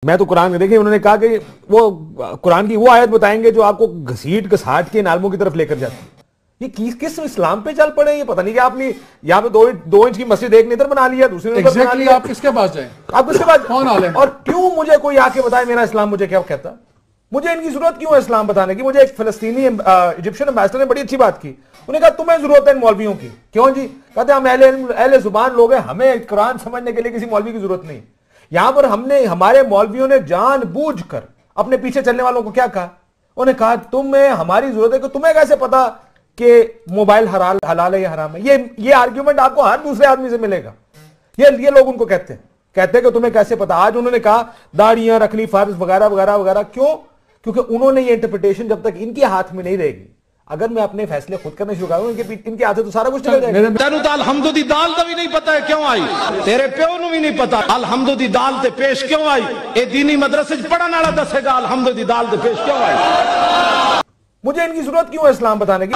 میں تو قرآن میں دیکھیں انہوں نے کہا کہ وہ قرآن کی وہ آیت بتائیں گے جو آپ کو گھسیٹ گھساٹ کے نالموں کی طرف لے کر جاتی ہے. یہ کس اسلام پہ چل پڑے؟ یہ پتہ نہیں کہ آپ نے یہاں پہ 2 انچ کی مسجد ایک نے ادھر بنا لیا دوسری نے ادھر بنا لیا. آپ کس کے پاس جائیں؟ آپ کس کے پاس کون عالم؟ اور کیوں مجھے کوئی آ کے بتائے میرا اسلام مجھے کیا کہتا؟ مجھے ان کی ضرورت کیوں ہے اسلام بتانے کی؟ مجھے ایک فلسطینی ایجپشن امبیسڈر نے بڑی اچھی بات کی. انہوں نے کہا تمہیں ضرورت ہے ان مولویوں کی. کیوں جی؟ کہتے ہیں ہم اہل زبان لوگ ہیں, ہمیں قرآن سمجھنے کے لیے کسی مولوی کی ضرورت نہیں. یہاں پر ہمارے مولویوں نے جان بوجھ کر اپنے پیچھے چلنے والوں کو کیا کہا؟ انہوں نے کہا تمہیں ہماری ضرورت ہے کہ تمہیں کیسے پتا کہ موبائل حلال ہے یا حرام ہے. یہ آرگیومنٹ آپ کو ہر دوسرے آدمی سے ملے گا. یہ لوگ ان کو کہتے ہیں کہ تمہیں کیسے پتا. آج انہوں نے کہا داڑیاں رکھنی فرض وغیرہ وغیرہ وغیرہ. کیوں؟ کیونکہ انہوں نے یہ انٹرپریٹیشن جب تک ان کے ہاتھ میں نہیں رہے گی, اگر میں اپنے فیصلے خود کرنے شروع کروں ان کے ہاتھ سے تو سارا کچھ چلے جائے گا. تینوں تو الحمد دی دال دا بھی نہیں پتا ہے کیوں آئی, تیرے پیو نو بھی نہیں پتا الحمد دی دال تے پیش کیوں آئی. اے دینی مدرسے پڑھن والا دسے گا الحمد دی دال تے پیش کیوں آئی. مجھے ان کی ضرورت کیوں ہے اسلام بتانے کی؟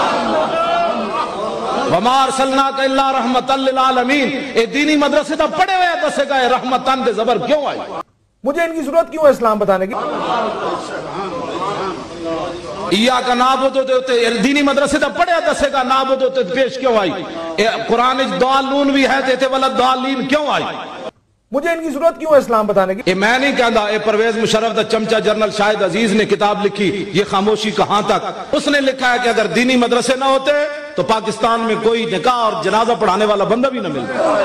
وما ارسلناک الا رحمتا للعالمین. اے دینی مدرسے دا پڑھے ہوئے دسے گا رحمتان دے زبر کیوں آئی. مجھے ان کی ضرورت کیوں ہے اسلام بتانے کی؟ ایاک نعبد تے دینی مدرسے دا پڑھے دسے گا نعبد تے پیش کیوں آئی. قرآن ضالون بھی ہے تے ولا ضالین کیوں آئی. مجھے ان کی ضرورت کیوں ہے اسلام بتانے کی؟ میں نہیں کہتا, اے پرویز مشرف دا چمچہ جنرل شاہد عزیز نے کتاب لکھی یہ خاموشی کہاں تک. اس نے لکھا ہے کہ اگر دینی مدرسے نہ ہوتے تو پاکستان میں کوئی نکاح اور جنازہ پڑھانے والا بندہ بھی نہ ملتا.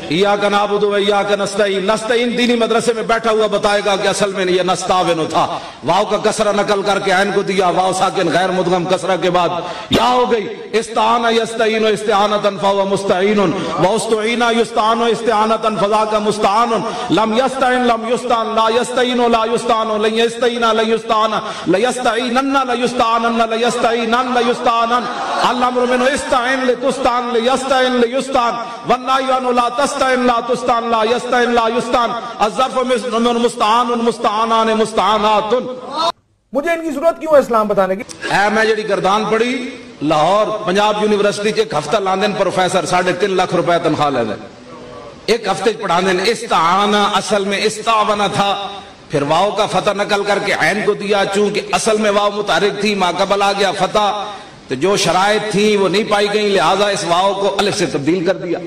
ایاک نعبد و ایاک نستعین. نستعین دینی مدرسے میں بیٹھا ہوا بتائے گا کہ اصل میں یہ نستعین تھا. واو کا کسرہ نقل کر کے عین کو دیا, واو ساکن غیر مدغم کسرہ کے بعد یا ہو گئی. استعان یستعین استعانتا فهو مستعین واستعین یستعان استعانتا فذاک مستعان. لم یستعین لم یستعان لا یستعین لا یستعان لن یستعین لا یستعان لیستعینن لیستعانن لیستعینن لیستعانن. الامر منه استعین لتستعان لیستعین لیستعان والنهی عنه لا تستعین لا تستعان لا یستعین لا یستعان. الظرف من مستعان مستعانان مستعانات. مجھے ان کی ضرورت کیوں ہے اسلام بتانے کی؟ میں جڑی گردان پڑھی لاہور پنجاب یونیورسٹی ایک ہفتہ لاندن پروفیسر 3.5 لاکھ روپے تنخواہ لے دیں. ایک ہفتے پڑھا دیں. استعانہ اصل میں استعانہ تھا, پھر واو کا فتح نقل کر کے عین کو دیا, چونکہ اصل میں واو متحرک تھی, ما قبل آ گیا فتح, تو جو شرائط تھی وہ نہیں پائی گئی, لہٰذا اس واو کو الف سے تبدیل کر دیا.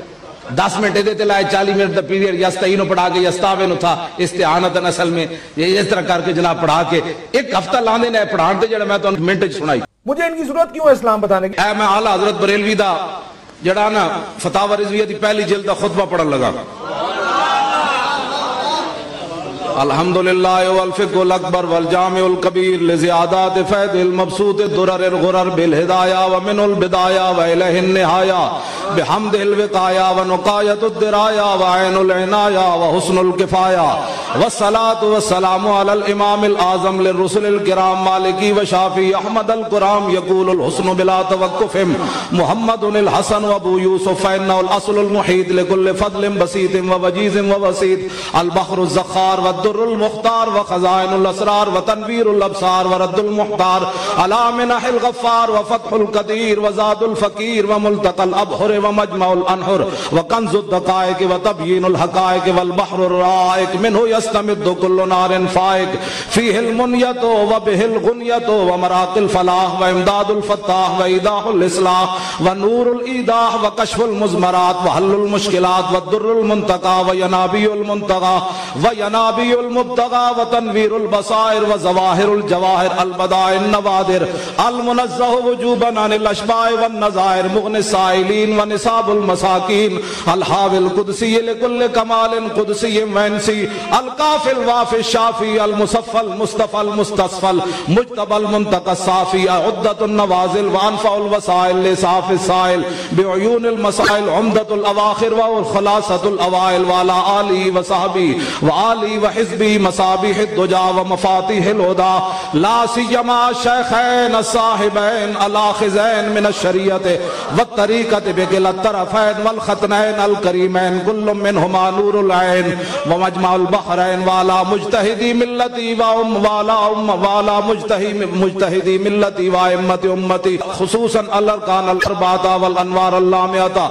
10 منٹ دیتے لائے 40 منٹ دا پیریڈ یستعینو پڑھا کے یستعینو تھا استعانتن اصل میں. یہ اس طرح کر کے جناب پڑھا کے ایک ہفتہ لاندے نے پڑھانتے جڑا میں تو منٹ سنائی. مجھے ان کی ضرورت کیوں ہے اسلام بتانے کی؟ میں اعلیٰ حضرت بریلوی دا جڑا نا فتاوی رضویہ دی پہلی جلد دا خطبہ پڑھن لگا. الحمدللہ والفقہ الاکبر والجامع الکبیر لزیادات فید المبسوط الدرر الغرر بالہدایہ ومن البدایہ والہ النہایہ بحمد الوقایہ ونقایت الدرایہ وعین العنایہ وحسن الکفایہ والصلاة والسلام علی الامام الاعظم للرسل الکرام مالکی وشافی احمد القرام یقول الحسن بلا توقف محمد الحسن وابو یوسف فإنہ الاصل المحیط لکل فضل بسیط ووجیز ووسیط البحر الزخار والدر المختار وخزائن الاسرار وتنویر الابصار ورد المحتار علی منح الغفار وفتح القدیر وزاد الفقیر وملتقى الابحر ومجمع الانحر وکنز الدقائق وتبیین الحقائق والبحر الرائق منہ یستمد کل نار فائق فیہ المنیت وبہ الغنیت ومراق الفلاح وامداد الفتاح وایداح الاصلاح ونور الایداح وکشف المزمرات وحل المشکلات والدر المنتقى وینابی المنتقى وینابی المبتغى وتنویر البصائر وزواہر الجواہر البدائع النوادر المنزہ وجوبا عن الاشباع والنظائر مغن السائلین ونصاب المساکین الحاوی القدسی لکل کمال قدسی وینسی القاف الواف الشافی المصفى المصطفى المستصفى مجتبى المنتقى الصافی عدت النوازل وانفع الوسائل لصاف السائل بعیون المسائل عمدت الاواخر وخلاصة الاوائل وعلى آلی وصحبی وآلی وحزبی مصابیح الدجا ومفاتیح الہدا لا سیما شیخین الصاحبین الاخذین من الشریعت والطریقت بکل الطرفین والختنین الکریمین کل منہما نور العین ومجمع البحرین والا مجتہدی ملتی والا مجتہدی ملتی وائمت امتی خصوصا الارکان الاربعہ والانوار اللامعہ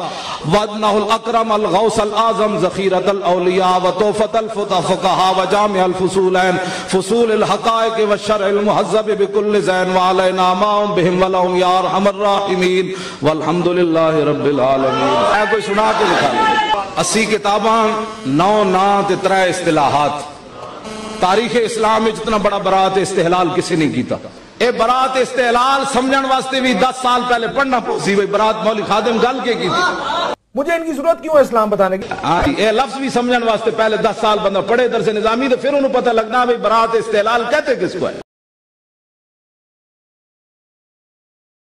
وادنہ الاکرم الغوث العظم ذخیرت الاولیاء وطوفت الفقہاء وجامع الفصولین فصول الحقائق والشرع المہذب بكل زین وعلینا معهم بهم ولهم یا ارحم الراحمین والحمد للہ رب العالمین. اے کوئی سنا کے لکھا لے 80 کتاباں 9 نام تے 3 اصطلاحات. تاریخ اسلام میں جتنا بڑا برات استحلال کسی نہیں کیتا. اے برات استحلال سمجھن واسطے بھی 10 سال پہلے پڑھنا پوسی ہوئی برات مولوی خادم گل کے کی تھی. مجھے ان کی ضرورت کیوں ہے اسلام بتانے کی؟ اے لفظ بھی سمجھن واسطے پہلے 10 سال بندہ پڑھے درس نظامی تو پھر انہوں پتہ لگنا بھئی برات استحلال کہتے کس کو ہے.